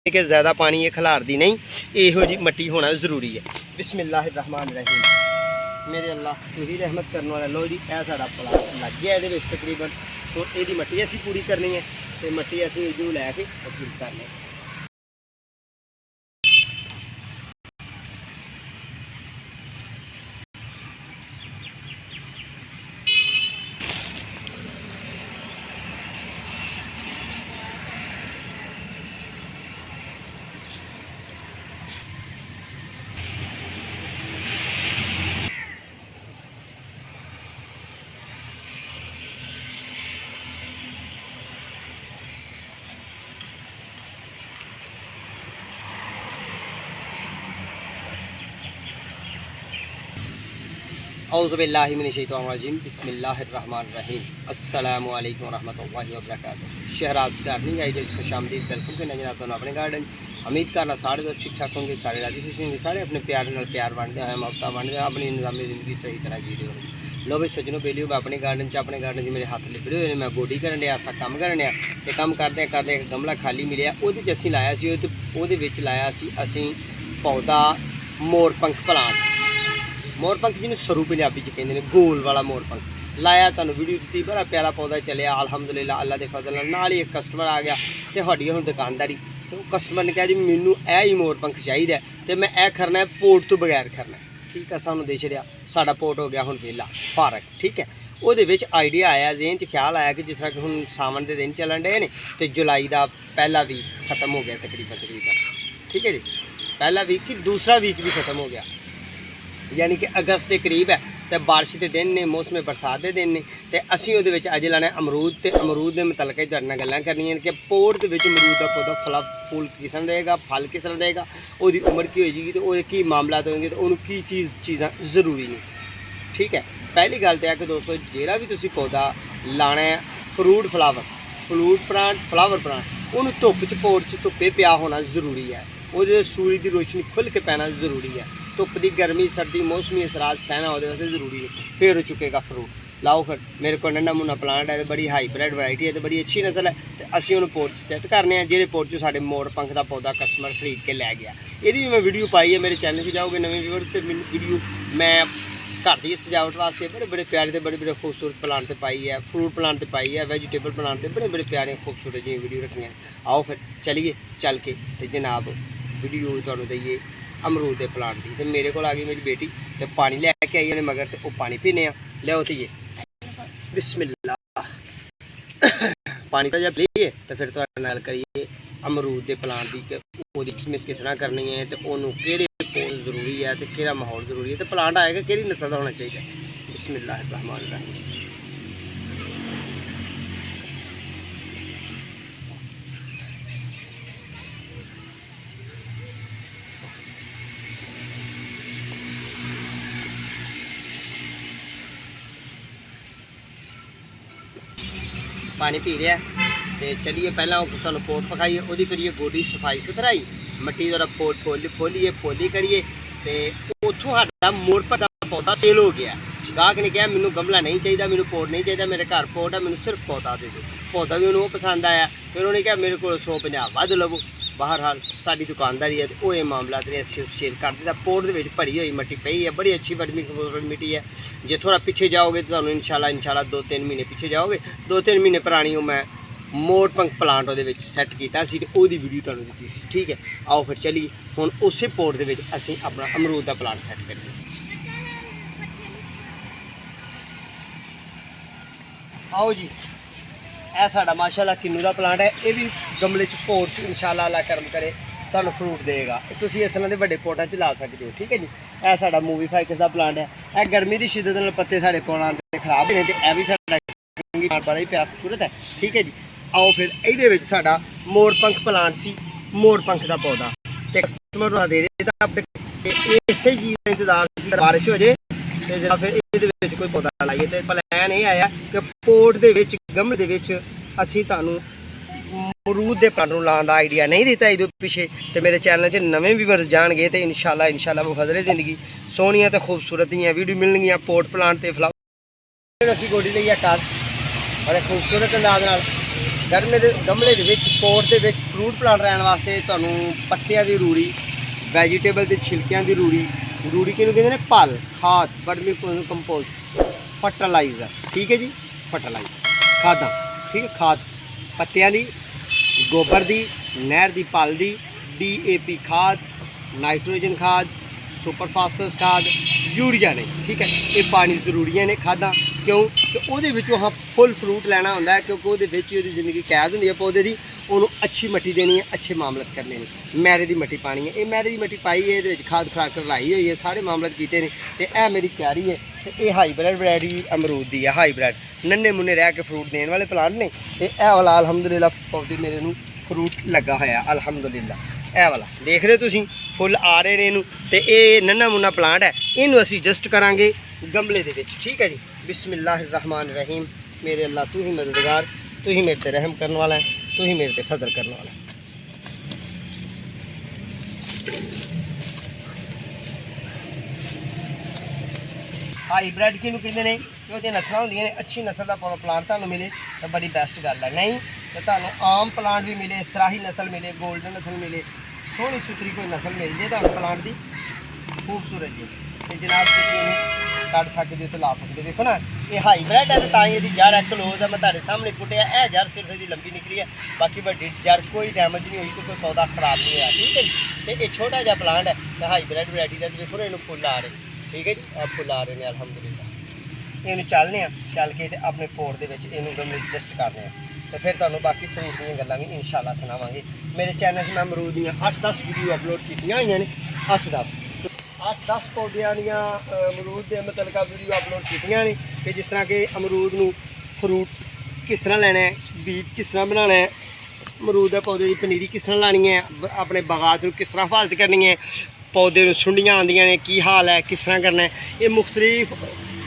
कि ज़्यादा पानी ये खिलार दी नहीं, इहो जी मट्टी होना ज़रूरी है। बिस्मिल्लाहिर्रहमानिर्रहीम। मेरे अल्लाह तू ही रहमत करने वाला। लो जी यह साड़ा प्लाट लग गया ये तकरीबन। तो यदी मट्टी असी पूरी करनी है तो मट्टी असी इधरों लैके पूरी करनी है। औज़ुबिल्लाहि मिनश्शैतानिर्रजीम। बिस्मिल्लाहिर्रहमानिर्रहीम। अस्सलामु अलैकुम रहमतुल्लाहि व बरकातुहू। शहराज गार्डनिंग आइडिया खुशामदीद। वेलकम करना जनाब तो अपने गार्डन। उम्मीद करना सारे दोस्त ठीक ठाक होंगे, सारे राजी खुशी होंगे, सारे अपने प्यार नाल प्यार वंडते हैं, ममता वंडते हैं, अपनी निज़ामी ज़िंदगी सही तरह जी रहे होंगे। लो भाई सज्जनों बेलियो मैं अपने गार्डन मेरे हाथ लिबड़े हुए मैं गोडी करन दिया सा काम करन दिया तो काम करदे करदे एक गमला खाली मिलिया उहदे च असीं लाया सी उहदे विच लाया सी असीं पौधा मोरपंख प्लांट। मोरपंख जिन्होंने सरू पंजाबी कहते हैं, गोल वाला मोरपंख लाया। तुहानूं वीडियो दी बड़ा प्यारा पौधा चलिया अलहमदुलिल्लाह। अल्लाह के फजल नाल ही एक कस्टमर आ गया तो साड़ी हुण दुकानदारी तो कस्टमर ने कहा जी मैनू यही मोरपंख चाहिए तो मैं यह करना है पोर्ट तो बगैर करना। ठीक है सानूं दे छड़िया, साडा पोर्ट हो गया हुण वेला फारक। ठीक है उहदे विच आइडिया आया, ज़हन च ख्याल आया कि जिस तरह कि हुण सावन के दिन चलन डे ने तो जुलाई का पहला वीक खत्म हो गया तकरीबन। ठीक है जी, पहला वीक कि दूसरा वीक भी खत्म हो गया, यानी कि अगस्त के करीब है तो बारिश के दिन ने, मौसम बरसात के दिन ने तो असीं उहदे विच अज लाना अमरूद। तो अमरूद के मुतलक तुहाडे नाल गल्लां करनियां कि पोर्ट के विच अमरूद का पौधा फूल किस्म देगा, फल किस्म देगा, उसकी उम्र की होगी तो वो की मामलात होंगे तो उन्होंने की चीज़ां जरूरी ने। ठीक है पहली गल तो है कि दोस्तों जिहड़ा भी तुसीं पौधा लाना है फ्रूट प्लांट फ्लावर प्लांट उन्होंने धुप्प च पोर्ट च धुप्पे पिया होना जरूरी है। वो सूरज की रोशनी खुल के पैना जरूरी है। धुप्प की गर्मी सर्दी मौसमी असरात सहना वो जरूरी है, फिर चुकेगा फ्रूट। लाओ फिर मेरे को नन्ना मुन्ना प्लांट है तो बड़ी हाईब्रिड वैरायटी है तो बड़ी अच्छी नस्ल है तो असीं उन्होंने पोर्च सैट करने हैं जेह्ड़े पोर्च साढ़े मोरपंख का पौधा कस्टमर खरीद के लै गया। ये भी मैं वीडियो पाई है मेरे चैनल से जाओगे नवे व्यूअर्स तो वीडियो मैं घर की सजावट वास्ते बड़े बड़े प्यारे बड़े बड़े खूबसूरत प्लांट तो पाई है, फ्रूट प्लांट तो पाई है, वेजिटेबल प्लांट तो बड़े बड़े प्यारे खूबसूरत जी वीडियो रखी हैं। आओ फिर चलिए चल के तो जनाब वीडियो तुहानूं दईए अमरूद के प्लांट की। तो मेरे को आ गई मेरी बेटी तो पानी लैके आई उन्हें मगर तो वो पानी पीने लियाओ धीए बिस्मिल्लाह पानी का जब लीए तो फिर तुहाडे नाल करिए अमरूद के प्लांट की कि किसमिस किस तरह करनी है तो उन्होंने किहड़े पोज जरूरी है तो किहड़ा माहौल जरूरी है तो प्लांट आएगा किहड़ी नस्ल का होना चाहिए। बिस्मिल्लाहिर्रहमानिर्रहीम। पानी पी रहा तो चलिए पहला तुहानूं पोट पकाइए वो करिए गोडी सफाई सुथराई मट्टी का पोट पोली करिए तो उतों साडा मोरपंख का पौधा सेल हो गया। गाहक ने कहा मैनू गमला नहीं चाहिए, मैनू पोट नहीं चाहिए, मेरे घर पोट है, मैनू सिर्फ पौधा दे दो। पौधा भी उन्होंने पसंद आया फिर उन्होंने कहा मेरे को 150 वध लवो। बहरहाल साड़ी दुकानदारी है तो ये मामला शेयर कर दिता। पोट के भरी हुई मट्टी पई है, बड़ी अच्छी वर्मी कंपोस्ट मिट्टी है। जे थोड़ा पिछे जाओगे तो इंशाल्लाह 2-3 महीने पिछे जाओगे 2-3 महीने पुरानी मैं मोरपंख प्लांट वो सैट किया वो वीडियो तुहानूं दी सी। ठीक है आओ फिर चलिए हुण उस पोट के असीं अपना अमरूद का प्लांट सैट करिए। आओ जी यह साडा माशाअल्लाह किन्नू का प्लांट है, ये भी गमले च पोट च इंशाल्लाह अल्लाह करम करे तुहानूं फ्रूट देगा। तुसीं इस तरह के बड़े पोटां च ला सकते हो। ठीक है जी यह साडा मूवी फाइकस का प्लांट है। यह गर्मी की शिद्दत नाल पत्ते साडे प्लांट दे खराब ने तो यह भी साडा बड़ा ही प्यारा खूबसूरत है। ठीक है जी आओ फिर ये साडा मोरपंख प्लांट सी मोरपंख का पौधा तो कस्टमर दे रहे इस चीज़ का इंतजार बारिश हो जाए तो जरा फिर ये कोई पौधा लाइए तो प्लान ये आया कि पोट के गमले के असीं तुहानूं अमरूद के प्लांट लाने का आइडिया नहीं दिता इधर पिछे तो मेरे चैनल से नवे व्यूअर्स जाएंगे तो इंशाल्लाह वो बदले जिंदगी सोहनिया तो खूबसूरत वीडियो मिलनगियां पोट प्लांट ते फ्लावर असीं गोडी लई घर बड़े खूबसूरत अंदाज नाल ਗਮਲੇ ਦੇ ਵਿੱਚ ਪੋਟ ਦੇ ਵਿੱਚ ਫਰੂਟ ਪਲਾਂਟ ਰਹਿਣ ਵਾਸਤੇ ਤੁਹਾਨੂੰ ਪੱਤਿਆਂ ਦੀ ਰੂੜੀ, ਵੈਜੀਟੇਬਲ ਦੇ ਛਿਲਕਿਆਂ ਦੀ ਰੂੜੀ ਕਿਹਨੂੰ ਕਹਿੰਦੇ ਨੇ, ਪਲ, ਖਾਦ, ਵਰਮੀ ਕੰਪੋਸਟ, ਫਰਟੀਲਾਈਜ਼ਰ, ਠੀਕ ਹੈ ਜੀ, ਫਰਟੀਲਾਈਜ਼ਰ, ਖਾਦਾਂ, ਠੀਕ ਹੈ, ਖਾਦ ਪੱਤਿਆਂ ਦੀ, ਗੋਬਰ ਦੀ, ਨਹਿਰ ਦੀ ਪਲ ਦੀ, DAP ਖਾਦ, ਨਾਈਟ੍ਰੋਜਨ ਖਾਦ, ਸੁਪਰ ਫਾਸਫੋਰਸ ਖਾਦ, ਯੂਰੀਆ ਨੇ, ਠੀਕ ਹੈ। ਇਹ ਪਾਣੀ ਜ਼ਰੂਰੀਆਂ ਨੇ ਖਾਦਾਂ, ਕਿਉਂ ਕਿ ਉਹਦੇ ਵਿੱਚੋਂ ਹਾਂ ਫੁੱਲ ਫਰੂਟ ਲੈਣਾ ਹੁੰਦਾ ਹੈ, ਕਿਉਂਕਿ ਉਹਦੇ ਵਿੱਚ ਹੀ ਉਹਦੀ ਜ਼ਿੰਦਗੀ ਕੈਦ ਹੁੰਦੀ ਹੈ ਪੌਦੇ ਦੀ। ਉਹਨੂੰ ਅੱਛੀ ਮਿੱਟੀ ਦੇਣੀ ਹੈ, ਅੱਛੇ ਮਾਮਲਤ ਕਰਨੇ ਨੇ, ਮੈਰੇ ਦੀ ਮਿੱਟੀ ਪਾਣੀ ਹੈ। ਇਹ ਮੈਰੇ ਦੀ ਮਿੱਟੀ ਪਾਈ ਹੈ, ਇਹਦੇ ਵਿੱਚ ਖਾਦ ਖੁਰਾਕ ਰਲਾਈ ਹੋਈ ਹੈ, ਸਾਰੇ ਮਾਮਲਤ ਕੀਤੇ ਨੇ। ਤੇ ਇਹ ਮੇਰੀ ਕਿਆਰੀ ਹੈ ਤੇ ਇਹ ਹਾਈਬ੍ਰਿਡ ਵੈਰਾਈਟੀ ਅਮਰੂਦ ਦੀ ਹੈ, ਹਾਈਬ੍ਰਿਡ ਨੰਨੇ ਮੁੰਨੇ ਰਹਿ ਕੇ ਫਰੂਟ ਦੇਣ ਵਾਲੇ ਪਲਾਂਟ ਨੇ। ਤੇ ਇਹ ਵਾਲਾ ਅਲਹਮਦੁਲਿਲਾ ਪੌਦੇ ਮੇਰੇ ਨੂੰ ਫਰੂਟ ਲੱਗਾ ਹੋਇਆ ਅਲਹਮਦੁਲਿਲਾ। ਇਹ ਵਾਲਾ ਦੇਖ ਰਹੇ ਤੁਸੀਂ ਫੁੱਲ ਆ ਰਹੇ ਨੇ ਇਹਨੂੰ। ਤੇ ਇਹ ਨੰਨਾ ਮੁੰਨਾ ਪਲਾਂਟ ਹੈ, ਇਹਨੂੰ ਅਸੀਂ ਐਡਜਸਟ ਕਰਾਂਗੇ ਗਮਲੇ ਦੇ ਵਿੱਚ, ਠੀਕ ਹੈ ਜੀ। ਬਿਸਮਿल्लाह रहमान रहीम। मेरे अल्लाह तू ही मददगार, तू ही मेरे ते रहम करने वाला है, तू ही मेरे ते फजल करने वाला है। हाईब्रिड किनू कहते हैं कि वो नस्ल होंगे ने, अच्छी नस्ल का प्लांट तुहानू मिले तो बड़ी बेस्ट गल है। नहीं तो तुहानू आम प्लांट भी मिले, सराही नस्ल मिले, गोल्डन नस्ल मिले, सोहनी सुथरी कोई नस्ल मिल जाए तुहानू प्लांट की खूबसूरत जी, तो जनाब तुसीं ਕੱਢ ਸਕਦੇ ਹੋ ਤੇ ਲਾ ਸਕਦੇ ਹੋ। ਦੇਖੋ ਨਾ ਇਹ ਹਾਈਬ੍ਰਿਡ ਹੈ ਤਾਂ ਹੀ ਇਹਦੀ ਜੜ ਹੈ ਕਲੋਜ਼ ਹੈ। ਮੈਂ ਤੁਹਾਡੇ ਸਾਹਮਣੇ ਪੁੱਟਿਆ, ਇਹ ਜੜ ਸਿਰਫ ਇਹਦੀ ਲੰਬੀ ਨਿਕਲੀ ਹੈ, ਬਾਕੀ ਵੱਡੀ ਜੜ ਕੋਈ ਡੈਮੇਜ ਨਹੀਂ ਹੋਈ ਤੇ ਕੋਈ ਪੌਦਾ ਖਰਾਬ ਨਹੀਂ ਹੋਇਆ, ਠੀਕ ਹੈ ਜੀ। ਤੇ ਇਹ ਛੋਟਾ ਜਿਹਾ ਪਲਾਂਟ ਹੈ ਤੇ ਹਾਈਬ੍ਰਿਡ ਵੈਰਾਈਟੀ ਦਾ। ਦੇਖੋ ਨਾ ਇਹਨੂੰ ਫੁੱਲ ਆ ਰਹੇ, ਠੀਕ ਹੈ ਜੀ, ਇਹ ਫੁੱਲ ਆ ਰਹੇ ਨੇ ਅਲਹਮਦੁਲਿਲਾ। ਇਹਨੂੰ ਚੱਲਨੇ ਆ, ਚੱਲ ਕੇ ਤੇ ਆਪਣੇ ਪੋਟ ਦੇ ਵਿੱਚ ਇਹਨੂੰ ਗਮਲੇ ਐਡਜਸਟ ਕਰਨੇ ਆ ਤੇ ਫਿਰ ਤੁਹਾਨੂੰ ਬਾਕੀ ਫਰੂਟ ਦੀਆਂ ਗੱਲਾਂ ਵੀ ਇਨਸ਼ਾਅੱਲਾ ਸੁਣਾਵਾਂਗੇ। ਮੇਰੇ ਚੈਨਲ 'ਤੇ ਮੈਂ ਅਮਰੂਦ ਦੀਆਂ 8-10 ਵੀਡੀਓ ਅਪਲੋਡ ਕੀਤੀਆਂ ਹੋਈਆਂ ਨੇ, 8-10 ਪੌਦਿਆਂ ਦੀਆਂ ਅਮਰੂਦ ਦੇ ਮਤਲਬ ਵੀਡੀਓ ਅਪਲੋਡ ਕੀਤੀਆਂ ਨੇ ਕਿ ਜਿਸ ਤਰ੍ਹਾਂ ਕਿ ਅਮਰੂਦ ਨੂੰ ਫਰੂਟ ਕਿਸ ਤਰ੍ਹਾਂ ਲੈਣਾ ਹੈ, ਬੀਜ ਕਿਸ ਤਰ੍ਹਾਂ ਬਣਾਉਣਾ ਹੈ, ਅਮਰੂਦ ਦੇ ਪੌਦੇ ਦੀ ਪਨੀਰੀ ਕਿਸ ਤਰ੍ਹਾਂ ਲਾਣੀ ਹੈ, ਆਪਣੇ ਬਾਗਾਤ ਨੂੰ ਕਿਸ ਤਰ੍ਹਾਂ ਹਿਫਾਜ਼ਤ ਕਰਨੀ ਹੈ, ਪੌਦੇ ਨੂੰ ਸੁੰਡੀਆਂ ਆਉਂਦੀਆਂ ਨੇ ਕੀ ਹਾਲ ਹੈ, ਕਿਸ ਤਰ੍ਹਾਂ ਕਰਨਾ ਹੈ। ਇਹ ਮੁਖਤਲਿਫ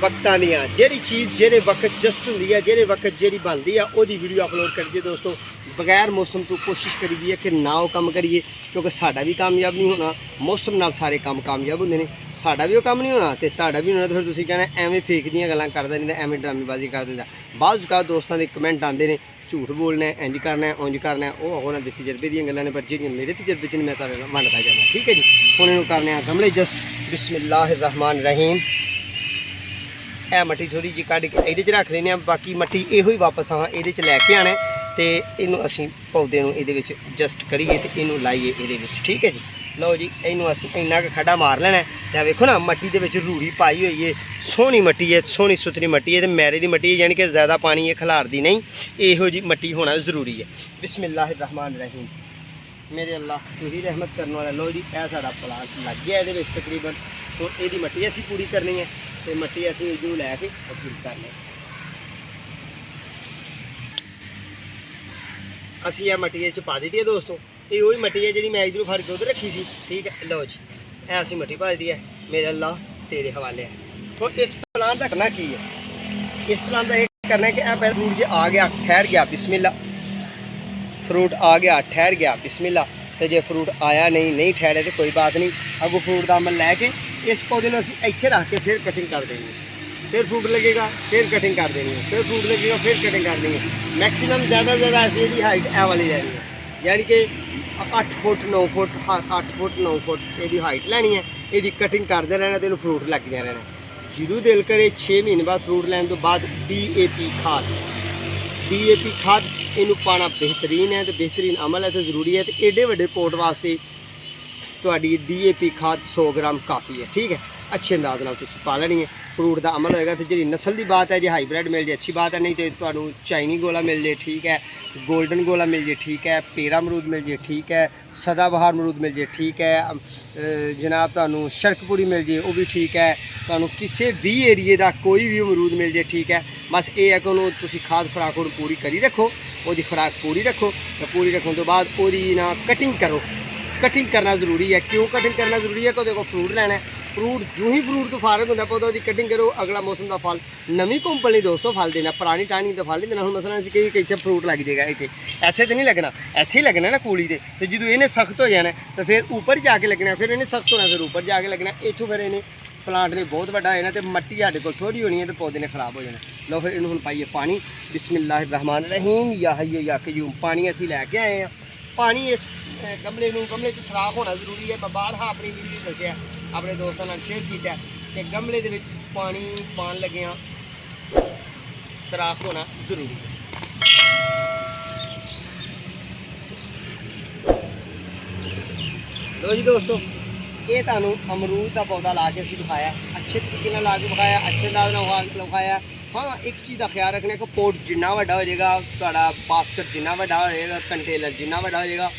ਵਕਤਾਂ ਦੀਆਂ ਜਿਹੜੀ ਚੀਜ਼ ਜਿਹੜੇ ਵਕਤ ਜਸਟ ਹੁੰਦੀ ਹੈ, ਜਿਹੜੇ ਵਕਤ ਜਿਹੜੀ ਬਣਦੀ ਆ ਉਹਦੀ ਵੀਡੀਓ ਅਪਲੋਡ ਕਰੀਏ ਦੋਸਤੋ। ਬਗੈਰ ਮੌਸਮ ਤੋਂ ਕੋਸ਼ਿਸ਼ ਕਰੀਦੀ ਹੈ ਕਿ ਨਾ ਉਹ ਕੰਮ ਕਰੀਏ, ਕਿਉਂਕਿ ਸਾਡਾ ਵੀ ਕਾਮਯਾਬ ਨਹੀਂ ਹੋਣਾ। ਮੌਸਮ ਨਾਲ ਸਾਰੇ ਕੰਮ ਕਾਮਯਾਬ ਹੁੰਦੇ ਨੇ, ਸਾਡਾ ਵੀ ਉਹ ਕੰਮ ਨਹੀਂ ਹੋਣਾ ਤੇ ਤੁਹਾਡਾ ਵੀ ਹੋਣਾ। ਤੇ ਫਿਰ ਤੁਸੀਂ ਕਹਿਣਾ ਐਵੇਂ ਫੇਕ ਦੀਆਂ ਗੱਲਾਂ ਕਰਦਾ ਨਹੀਂ, ਐਵੇਂ ਡਰਾਮੇਬਾਜ਼ੀ ਕਰ ਦਿੰਦਾ। ਬਾਅਦ ਕਾ ਦੋਸਤਾਂ ਦੇ ਕਮੈਂਟ ਆਉਂਦੇ ਨੇ ਝੂਠ ਬੋਲਣਾ, ਇੰਜ ਕਰਨਾ, ਉਂਝ ਕਰਨਾ। ਉਹ ਉਹਨਾਂ ਦੇ ਤਜਰਬੇ ਦੀਆਂ ਗੱਲਾਂ ਨੇ, ਪਰ ਜਿਹੜੀਆਂ ਮੇਰੇ ਤਜਰਬੇ 'ਚ ਮੈਂ ਤੁਹਾਡੇ ਨਾਲ ਵੰਡਦਾ ਜਾਵਾਂ, ਠੀਕ ਹੈ ਜੀ। ਹੁਣ ਇਹਨੂੰ ਕਰਨੇ ਆ ਗਮਲੇ ਜਸਟ। ਬਿਸਮਿल्लाह रहमान रहीम। ਇਹ ਮਿੱਟੀ ਥੋੜੀ ਜਿਹੀ ਕੱਢ ਕੇ ਇਹਦੇ 'ਚ ਰੱਖ ਲੈਂਦੇ ਹਾਂ, ਬਾਕੀ ਮਿੱਟੀ ਇਹੋ ਹੀ ਵਾਪਸ ਆ ਇਹਦੇ 'ਚ ਲੈ ਕੇ ਆਣਾ ਤੇ ਇਹਨੂੰ ਅਸੀਂ ਪੌਦੇ ਨੂੰ ਇਹਦੇ ਵਿੱਚ ਐਡਜਸਟ ਕਰੀਏ ਤੇ ਇਹਨੂੰ ਲਾਈਏ ਇਹਦੇ ਵਿੱਚ, ਠੀਕ ਹੈ ਜੀ। ਲਓ ਜੀ, ਇਹਨੂੰ ਅਸੀਂ ਇੰਨਾ ਕੁ ਖੱਡਾ ਮਾਰ ਲੈਣਾ ਤੇ ਵੇਖੋ ਨਾ ਮਿੱਟੀ ਦੇ ਵਿੱਚ ਰੂੜੀ ਪਾਈ ਹੋਈ ਹੈ, ਸੋਹਣੀ ਮਿੱਟੀ ਹੈ, ਸੋਹਣੀ ਸੁਥਰੀ ਮਿੱਟੀ ਹੈ ਤੇ ਮੈਰੇ ਦੀ ਮਿੱਟੀ ਹੈ, ਯਾਨੀ ਕਿ ਜ਼ਿਆਦਾ ਪਾਣੀ ਇਹ ਖਿਲਾਰਦੀ ਨਹੀਂ, ਇਹੋ ਜੀ ਮਿੱਟੀ ਹੋਣਾ ਜ਼ਰੂਰੀ ਹੈ। ਬਿਸਮਿल्लाह रहमान रहीम। ਮੇਰੇ ਅੱਲਾ ਤੂੰ ਹੀ ਰਹਿਮਤ ਕਰਨ ਵਾਲਾ। ਲਓ ਜੀ, ਇਹ ਸਾਡਾ ਪਲਾਂਟ ਲੱਗ ਗਿਆ ਇਹਦੇ ਵਿੱਚ ਤਕਰੀਬਨ। तो यदि मट्टी असी पूरी करनी है तो मट्टी असी इधरों लैके पूरी करनी है। असी यह मट्टी पा दी है दोस्तों, ये वही मट्टी है जी मैं इधरों फड़ के उधर रखी सी। ठीक है, लो जी ए असी मट्टी पा दी है। मेरे अल्लाह तेरे हवाले है। तो इस प्लांट का करना की है, इस प्लांट का एक करना है कि पहले फ्रूट जो आ गया ठहर गया बिस्मिल्लाह, फ्रूट आ गया ठहर गया बिस्मिल्लाह, तो जो फ्रूट आया नहीं ठहरे तो कोई बात नहीं, अगों फ्रूट का अमल लैके इस पौधे में असीं इत्थे रख के फिर कटिंग कर देनी है। फिर फ्रूट लगेगा फिर कटिंग कर देनी है, फिर फ्रूट लगेगा फिर कटिंग कर देनी है। मैक्सिमम ज़्यादा से ज़्यादा ऐसी यदि हाइट ए वाली लैनी है, यानी कि 8 फुट 9 फुट 8 फुट 9 फुट यदि हाइट लैनी है। यदि कटिंग करते रहना तो फ्रूट लगते रहना। जो दिल करे 6 महीने बाद फ्रूट लैन तो बाद DAP खाद इनू पाना बेहतरीन है, तो बेहतरीन अमल है, तो जरूरी है। तो एडे वड्डे पोट वास्ते तुहाडी DAP खाद 100 ग्राम काफ़ी है। ठीक है, अच्छे अंदाज नाल तुसीं पा लेनी है। फ्रूट का अमल होएगा तो जी नस्ल की बात है, जो हाईब्रिड मिल जाए अच्छी बात है, नहीं तो तुहानू चाइनी गोला मिल जाए ठीक है, गोल्डन गोला मिल जाए ठीक है, पेरा अमरूद मिल जाए ठीक है, सदाबहार अमरूद मिल जाए ठीक है, जनाब तुहानू शरकपुरी मिल जाए वो भी ठीक है, तुहानू किसी भी एरिए का कोई भी अमरूद मिल जाए ठीक है। बस ये है कि उन्होंने तुसीं खाद खुराक पूरी करी रखो, वो खुराक पूरी रखो, तो पूरी रखने तो बाद वो ना कटिंग करो। कटिंग करना जरूरी है। क्यों कटिंग करना जरूरी है? कि फ्रूट लैना है, फ्रूट जो ही फ्रूट तो फारग होंगे पौधा की कटिंग करो, अगला मौसम का फल नवी घुंपल नहीं दोस्तों फल देना, पुरानी टाणी तो फल नहीं देना। हम मसला असीं कहीं इत्थे फ्रूट लग जाएगा, इत्थे तो नहीं लगना, इत्थे ही लगना ना कूली दे, तो जो इन्हें सख्त हो जाना तो फिर ऊपर जाके लगना, फिर इन्हें सख्त होना फिर ऊपर जाके लगना, इत्थों फिर इन्हें प्लांट ने बहुत बड़ा है ना, तो मट्टी साढ़े को थोड़ी होनी है तो पौधे ने खराब हो जाना। लो फिर इन्हूं पाइए पानी, बिस्मिल्लाहिर्रहमानिर्रहीम या हय्यु या क़य्यूम। पानी असीं लैके आए हैं। पानी इस गमले च सराख होना जरूरी है। मैं बाहर अपनी वीडियो दस्सिया, अपने दोस्तों नाल शेयर किया कि गमले दे विच पानी पान लगे सराख होना जरूरी है। लो जी दोस्तों, ये तुहानू अमरूद का पौधा ला के असीं विखाया, अच्छे तरीके ला के विखाया, अच्छे अंदाज नाल विखाया। हाँ, एक चीज़ का ख्याल रखना कि पोट जिन्ना वड्डा हो जाएगा, तुहाडा बास्केट जिन्ना वड्डा हो जाएगा, कंटेनर जिन्ना वड्डा हो जाएगा,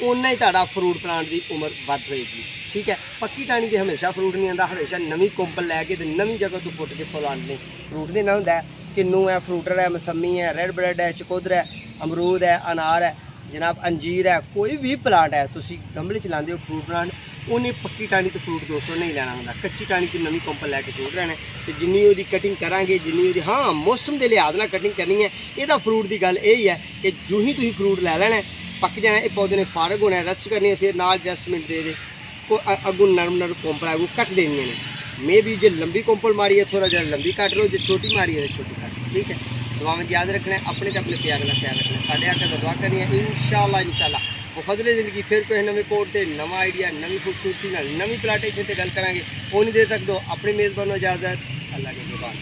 उन्ना ही तुहाडा फ्रूट प्लांट की उम्र वध होएगी। ठीक है, पक्की टाणी तो हमेशा फ्रूट नहीं आता, हमेशा नवीं कोंपल लैके नवीं जगह तो फुट के प्लांट ने फ्रूट देना होंदा है। किन्नू है, फ्रूटर है, मौसमी है, रेड ब्रेड है, चकोदर है, अमरूद है, अनार है, जनाब अंजीर है, कोई भी प्लांट है तुसी गमले च लांदे हो फ्रूट प्लांट, उन्हें पक्की टाणी तो फ्रूट दोस्तों नहीं लेना होंदा। कच्ची टाणी तो नवीं कोंपल लैके फ्रूट लेना है। तो जिन्नी ओहदी कटिंग करांगे, जिन्नी ओहदी हाँ मौसम के लिहाज नाल कटिंग करनी है। ਇਹਦਾ फ्रूट की गल यही है कि जो ही तुसीं फ्रूट लै लेना, पक जाना, ये पौधे ने फारग होना, रेस्ट करनी है, फिर नाल एडजस्टमेंट दे को अगू नरम कोंपल अगू कट देनियां ने। मे भी जो लंबी कोंपल मारी है थोड़ा जरा लंबी कट लो, जो छोटी मारी है तो छोटी कट लो। ठीक है, दुआ में याद रखना है, अपने तो अपने प्यार का ख्याल रखना है। साढ़े आके तो दुआ करनी है इंशाअल्लाह वो फजले ज़िंदगी फिर कोई नवी पोर्ट से नवा आइडिया, नवी खूबसूरती, नवी प्लाटेशन से गल करांगे। वो नहीं देर तक दो अपनी मेज़बानों इजाज़त, अल्लाह के ज़ुबान।